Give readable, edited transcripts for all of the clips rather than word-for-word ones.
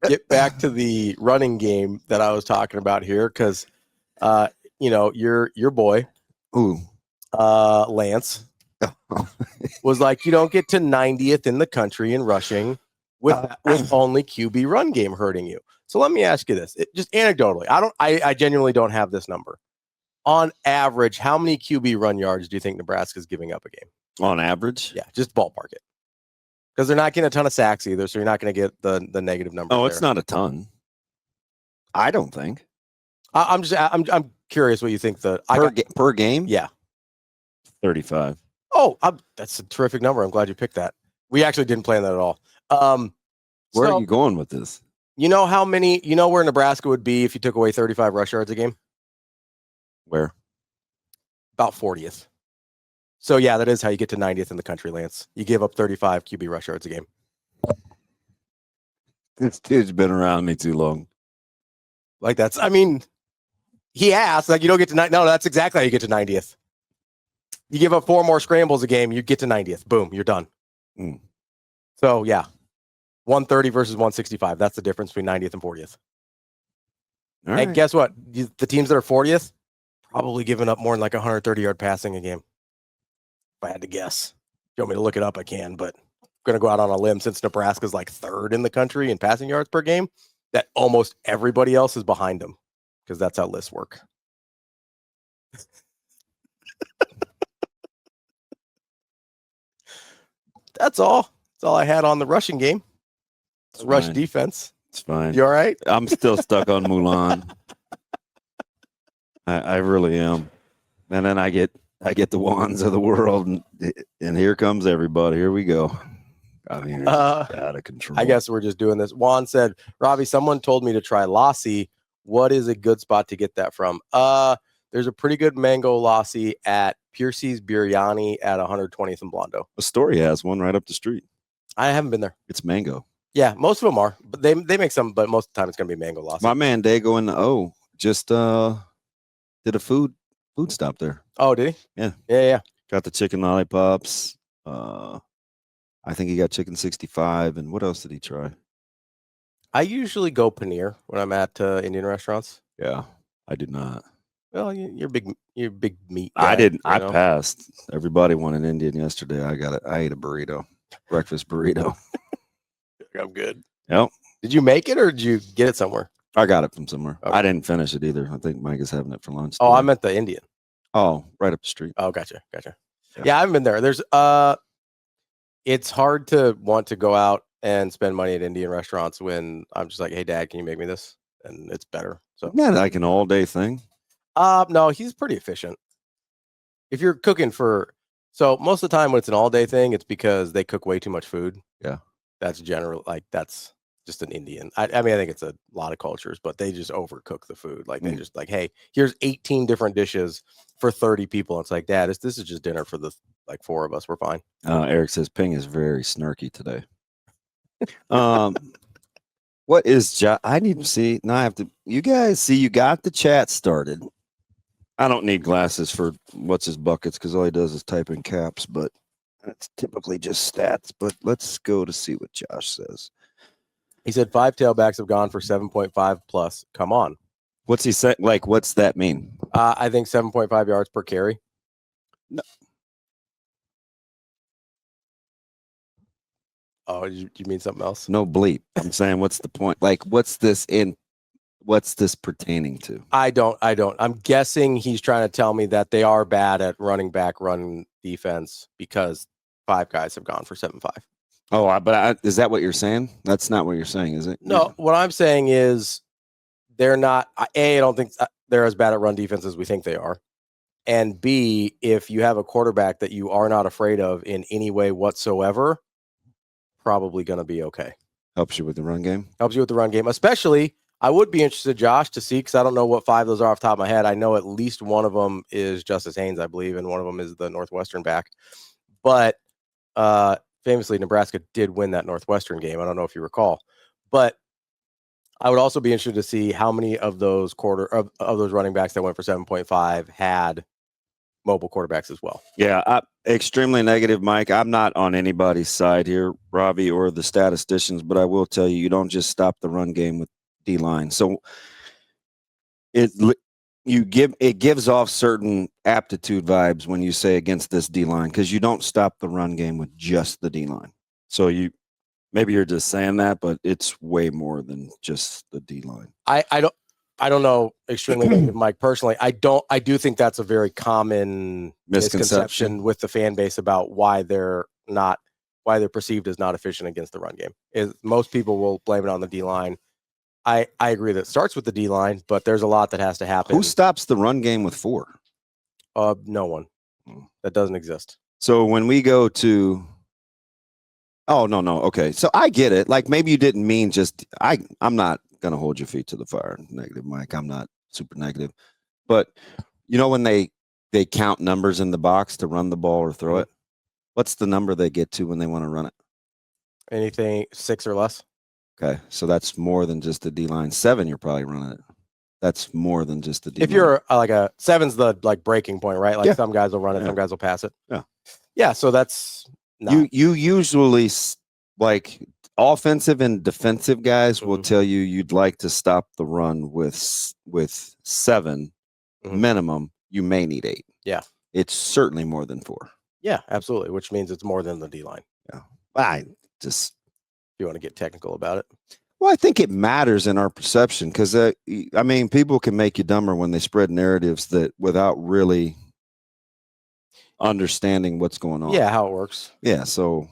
get back to the running game that I was talking about here, because your boy, Lance, was like, you don't get to 90th in the country in rushing with only QB run game hurting you. So let me ask you this, just anecdotally. I genuinely don't have this number. On average, how many QB run yards do you think Nebraska's giving up a game? On average? Yeah, just ballpark it. Because they're not getting a ton of sacks either, so you're not going to get the negative number. Oh, it's not a ton. I don't think. I'm curious what you think per game. Yeah, 35. Oh, that's a terrific number. I'm glad you picked that. We actually didn't plan that at all. Where are you going with this? You know how many? You know where Nebraska would be if you took away 35 rush yards a game? Where? About 40th. So yeah, that is how you get to 90th in the country, Lance. You give up 35 QB rush yards a game. This dude's been around me too long. Like he asked, like, you don't get to 90. No, that's exactly how you get to 90th. You give up 4 more scrambles a game, you get to 90th. Boom, you're done. So yeah, 130 versus 165. That's the difference between 90th and 40th. All right. And guess what? The teams that are 40th probably giving up more than like 130-yard passing a game. If I had to guess. If you want me to look it up, I can, but I'm going to go out on a limb since Nebraska's like 3rd in the country in passing yards per game, that almost everybody else is behind them, because that's how lists work. That's all. That's all I had on the rushing game. Rush defense. It's fine. You all right? I'm still stuck on Mulan. I really am. And then I get the wands of the world, and here comes everybody. Here we go. I mean, out of control. I guess we're just doing this. Juan said, Ravi, someone told me to try lassi. What is a good spot to get that from? There's a pretty good mango lassi at Piercy's Biryani at 120th and Blondo. Astoria has one right up the street. I haven't been there. It's mango. Yeah, most of them are. But they make some, but most of the time it's going to be mango lassi. My man Dago in the O just did a food stop there. Oh, did he? Yeah. Got the chicken lollipops. I think he got chicken 65. And what else did he try? I usually go paneer when I'm at Indian restaurants. Yeah, I did not. Well, you're big meat guy, I didn't. I passed. Everybody wanted Indian yesterday. I ate a burrito, breakfast burrito. I'm good. Yep. Did you make it or did you get it somewhere? I got it from somewhere. Okay. I didn't finish it either. I think Mike is having it for lunch. Oh, I meant the Indian. Oh, right up the street. Oh, gotcha. Yeah, I haven't been there. There's it's hard to want to go out and spend money at Indian restaurants when I'm just like, hey, Dad, can you make me this? And it's better. So yeah, like an all day thing. No, he's pretty efficient. If you're cooking so most of the time when it's an all day thing, it's because they cook way too much food. Yeah, that's that's just an Indian. I mean, I think it's a lot of cultures, but they just overcook the food. Like they just like, hey, here's 18 different dishes for 30 people. It's like, Dad, this is just dinner for the 4 of us. We're fine. Eric says Ping is very snarky today. What is I need to see. Now I have to. You guys see, you got the chat started. I don't need glasses for what's his buckets because all he does is type in caps, but that's typically just stats. But let's go to see what Josh says. He said 5 tailbacks have gone for 7.5 plus. Come on. What's he say? Like, what's that mean? I think 7.5 yards per carry. No. Oh, you mean something else? No bleep. I'm saying, what's the point? Like, what's this pertaining to? I don't. I'm guessing he's trying to tell me that they are bad at running back, run defense because 5 guys have gone for 7.5. Oh, but is that what you're saying? That's not what you're saying, is it? No, what I'm saying is they're not. I don't think they're as bad at run defense as we think they are. And B, if you have a quarterback that you are not afraid of in any way whatsoever, probably going to be okay. Helps you with the run game? Helps you with the run game. Especially, I would be interested, Josh, to see, because I don't know what 5 those are off the top of my head. I know at least one of them is Justice Haynes, I believe, and one of them is the Northwestern back. But famously, Nebraska did win that Northwestern game. I don't know if you recall. But I would also be interested to see how many of those of those running backs that went for 7.5 had mobile quarterbacks as well. Yeah, extremely negative, Mike. I'm not on anybody's side here, Ravi, or the statisticians, but I will tell you, you don't just stop the run game with D-line. So it gives off certain aptitude vibes when you say against this D-line, because you don't stop the run game with just the D-line. So maybe you're just saying that, but it's way more than just the D-line. I don't know extremely negative, Mike, personally. I do think that's a very common misconception with the fan base about why they're perceived as not efficient against the run game. Is most people will blame it on the D-line. I agree that it starts with the D-line, but there's a lot that has to happen. Who stops the run game with 4? No one. That doesn't exist. So when we go to oh, no. Okay. So I get it. Like, maybe you didn't mean just I'm not going to hold your feet to the fire. Negative, Mike. I'm not super negative. But you know when they count numbers in the box to run the ball or throw it, what's the number they get to when they want to run it? Anything 6 or less. Okay. So that's more than just the D-line. 7, you're probably running it. That's more than just the D-line. If you're like a 7's the breaking point, right? Like some guys will run it, some guys will pass it. Yeah. Yeah. So that's you usually, like, offensive and defensive guys will tell you you'd like to stop the run with 7 minimum. You may need 8. Yeah. It's certainly more than 4. Yeah, absolutely. Which means it's more than the D-line. Yeah. If you want to get technical about it. Well, I think it matters in our perception because, people can make you dumber when they spread narratives that without really understanding what's going on. Yeah, how it works. Yeah, so,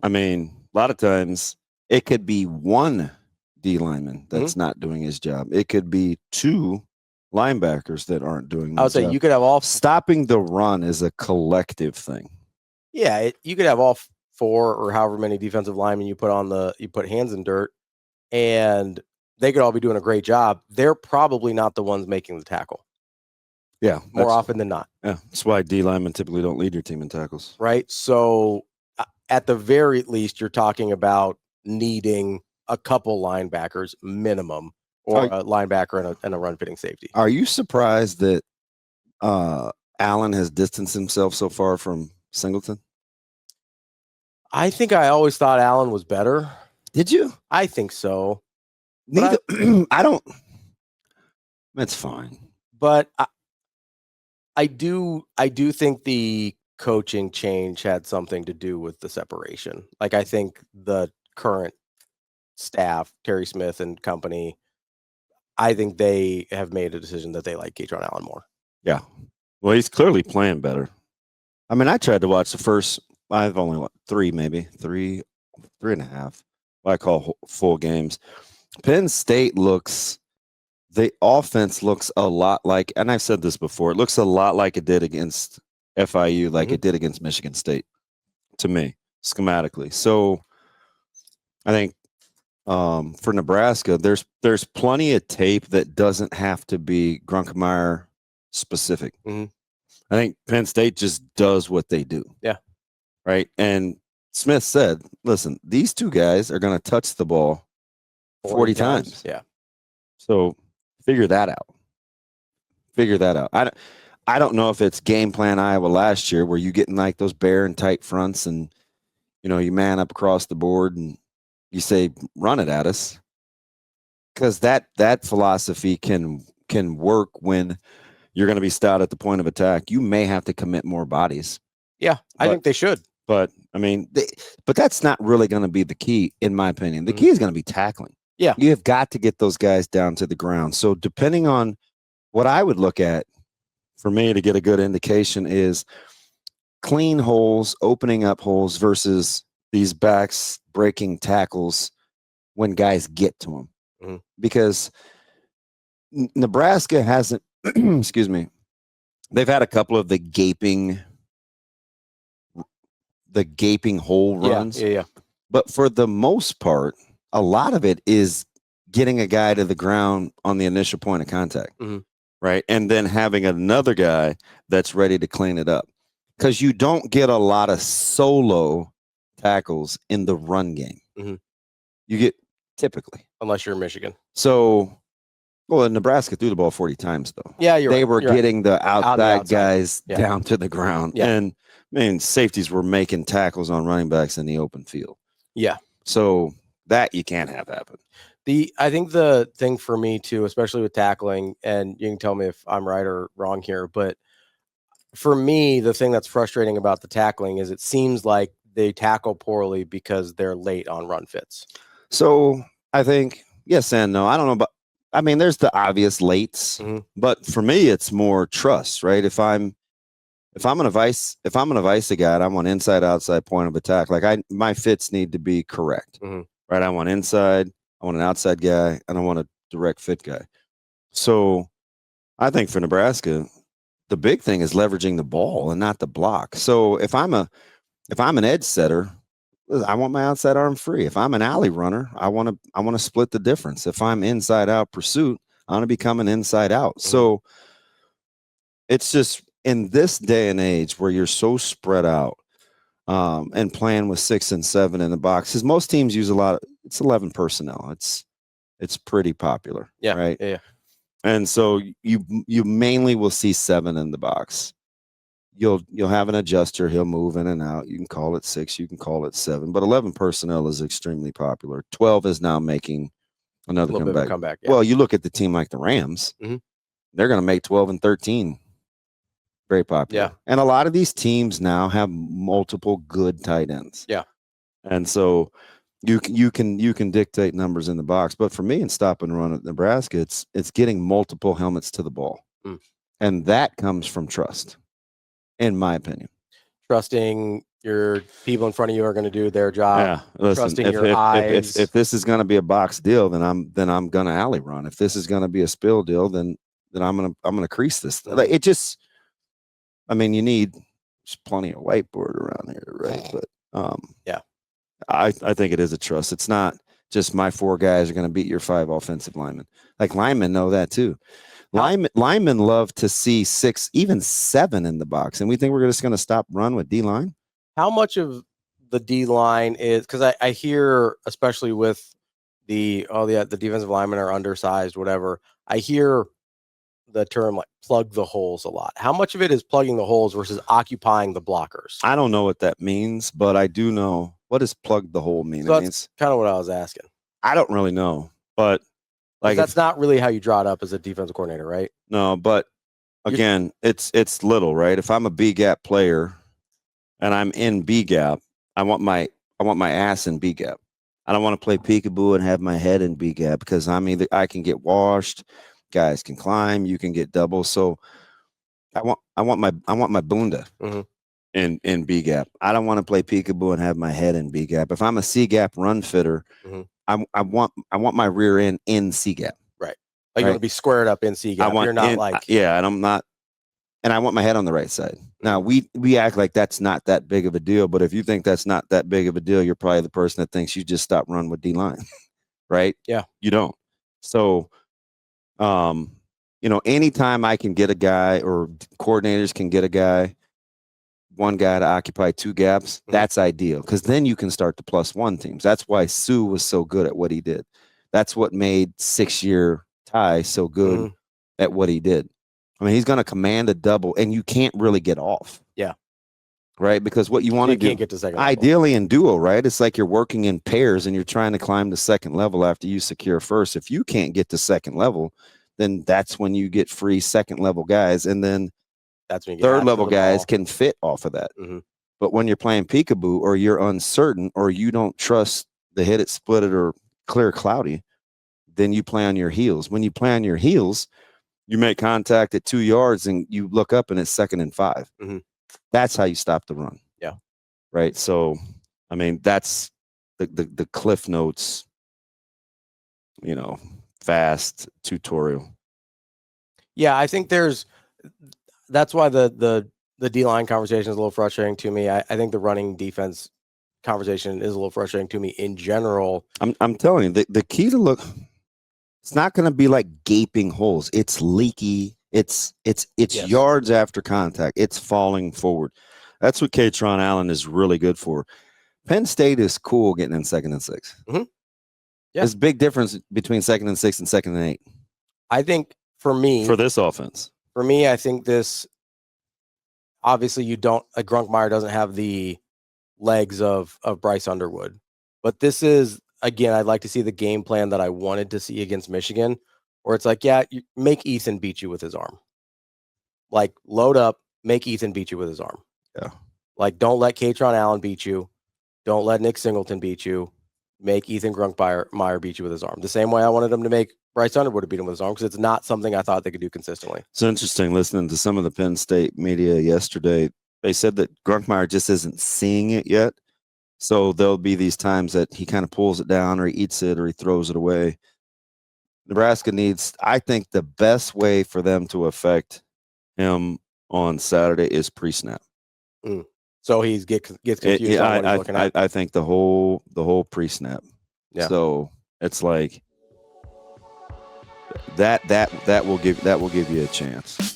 a lot of times it could be one D lineman that's not doing his job. It could be 2 linebackers that aren't doing their job. I would say you could have all... Stopping the run is a collective thing. Yeah, you could have all 4 or however many defensive linemen you put hands in dirt, and they could all be doing a great job. They're probably not the ones making the tackle. Yeah. More often than not. Yeah. That's why D linemen typically don't lead your team in tackles. Right. So at the very least, you're talking about needing a couple linebackers minimum, or a linebacker and a run fitting safety. Are you surprised that Allen has distanced himself so far from Singleton? I think I always thought Allen was better. Did you? I think so. Neither. I don't. That's fine. But I do think the coaching change had something to do with the separation. Like, I think the current staff, Terry Smith and company, I think they have made a decision that they like K-Tron Allen more. Yeah. Well, he's clearly playing better. I tried to watch the first, I've only 3 and a half, what I call full games. Penn State the offense looks a lot like, and I've said this before, it looks a lot like it did against FIU, like it did against Michigan State, to me, schematically. So I think for Nebraska, there's plenty of tape that doesn't have to be Grunkemeyer specific. I think Penn State just does what they do. Yeah. Right. And Smith said, listen, these 2 guys are going to touch the ball 40 times. Yeah. So figure that out. I don't know if it's game plan Iowa last year where you getting like those bare and tight fronts and, you man up across the board and you say, run it at us. Because that philosophy can work when you're going to be stout at the point of attack. You may have to commit more bodies. Yeah, I think they should. But, but that's not really going to be the key, in my opinion. The key is going to be tackling. Yeah. You have got to get those guys down to the ground. So depending on what I would look at for me to get a good indication is clean holes, opening up holes versus these backs breaking tackles when guys get to them. Because Nebraska hasn't, excuse me, they've had a couple of the gaping hole runs. Yeah. But for the most part, a lot of it is getting a guy to the ground on the initial point of contact, right? And then having another guy that's ready to clean it up. Because you don't get a lot of solo tackles in the run game. You get typically. Unless you're in Michigan. So, Well, Nebraska threw the ball 40 times, though. Yeah, they were you're getting the outside guys yeah. down to the ground. Yeah. And, I mean, safeties were making tackles on running backs in the open field. Yeah. So that you can't have happen. I think the thing for me, too, especially with tackling, and you can tell me if I'm right or wrong here, but for me, the thing that's frustrating about the tackling is it seems like they tackle poorly because they're late on run fits. So I think yes and no. I don't know about. I mean, there's the obvious lates, but for me, it's more trust, right? If I'm gonna vice a guy, I want inside outside point of attack. Like my fits need to be correct, right? I want inside, I want an outside guy, and I want a direct fit guy. So I think for Nebraska, the big thing is leveraging the ball and not the block. So if I'm an edge setter, I want my outside arm free. If I'm an alley runner, I want to split the difference. If I'm inside out pursuit, I want to become an inside out. So it's just in this day and age where you're so spread out and playing with 6 and 7 in the box, because most teams use it's 11 personnel. It's pretty popular. Yeah. Right. Yeah. And so you mainly will see 7 in the box. You'll have an adjuster. He'll move in and out. You can call it 6. You can call it 7. But 11 personnel is extremely popular. 12 is now making another comeback. Yeah. Well, you look at the team like the Rams. They're going to make 12 and 13 very popular. Yeah. And a lot of these teams now have multiple good tight ends. Yeah. And so you can dictate numbers in the box. But for me in stop and run at Nebraska, it's getting multiple helmets to the ball. And that comes from trust. In my opinion, trusting your people in front of you are going to do their job. Yeah, listen, trusting your eyes. If this is going to be a box deal, then I'm going to alley run. If this is going to be a spill deal, then I'm going to crease this. Like, it just, I mean, there's plenty of whiteboard around here, right? But yeah, I think it is a trust. It's not just my 4 guys are going to beat your 5 offensive linemen. Like linemen know that too. Linemen love to see 6, even 7 in the box, and we think we're just going to stop run with D line. How much of the D line is, because I hear, especially with the defensive linemen are undersized, whatever. I hear the term like plug the holes a lot. How much of it is plugging the holes versus occupying the blockers? I don't know what that means, but I do know what does plug the hole mean. So that's kind of what I was asking. I don't really know, but. Like that's not really how you draw it up as a defensive coordinator, right? No, but again, it's little, right? If I'm a B gap player and I'm in B gap, I want my ass in B gap. I don't want to play peekaboo and have my head in B gap because I can get washed, guys can climb, you can get double. So I want my bunda in B gap. I don't want to play peekaboo and have my head in B gap. If I'm a C gap run fitter, I want my rear end in C gap. Right. Like you want to be squared up in C gap. You're not and I'm not, and I want my head on the right side. Now we act like that's not that big of a deal, but if you think that's not that big of a deal, you're probably the person that thinks you just stop running with D line, right? Yeah. You don't. So, anytime I can get a guy or coordinators can get a guy, one guy to occupy 2 gaps, that's ideal because then you can start the +1 teams. That's why Sue was so good at what he did. That's what made 6-year Ty so good at what he did. I mean, he's going to command a double, and you can't really get off. Yeah. Right? Because what you want to do, can't get to second ideally in duo, right? It's like you're working in pairs, and you're trying to climb the second level after you secure first. If you can't get to second level, then that's when you get free second level guys, and then that's when you third level guys can fit off of that. But when you're playing peekaboo or you're uncertain or you don't trust the hit it, split it, or clear cloudy, then you play on your heels. When you play on your heels, you make contact at 2 yards and you look up and it's 2nd and 5. That's how you stop the run. Yeah. Right. So, I mean, that's the Cliff Notes, fast tutorial. Yeah. I think that's why the D-line conversation is a little frustrating to me. I think the running defense conversation is a little frustrating to me in general. I'm telling you, the key to look, it's not going to be like gaping holes. It's leaky. It's yards after contact. It's falling forward. That's what K-Tron Allen is really good for. Penn State is cool getting in 2nd and 6. Yeah. There's a big difference between 2nd and 6 and 2nd and 8. I think for me, for this offense. I think this, obviously Grunkmeyer doesn't have the legs of Bryce Underwood, but this is, again, I'd like to see the game plan that I wanted to see against Michigan, where it's like, yeah, you make Ethan beat you with his arm. Like, load up, make Ethan beat you with his arm. Yeah. Like, don't let K-Tron Allen beat you. Don't let Nick Singleton beat you. Make Ethan Grunkmeyer beat you with his arm. The same way I wanted him to make Bryce Underwood beat him with his arm, because it's not something I thought they could do consistently. It's interesting listening to some of the Penn State media yesterday. They said that Grunkmeyer just isn't seeing it yet. So there'll be these times that he kind of pulls it down, or he eats it, or he throws it away. Nebraska needs, I think the best way for them to affect him on Saturday is pre-snap. So he gets confused on what he's looking at. I think the whole pre-snap. Yeah. So it's like that will give you a chance.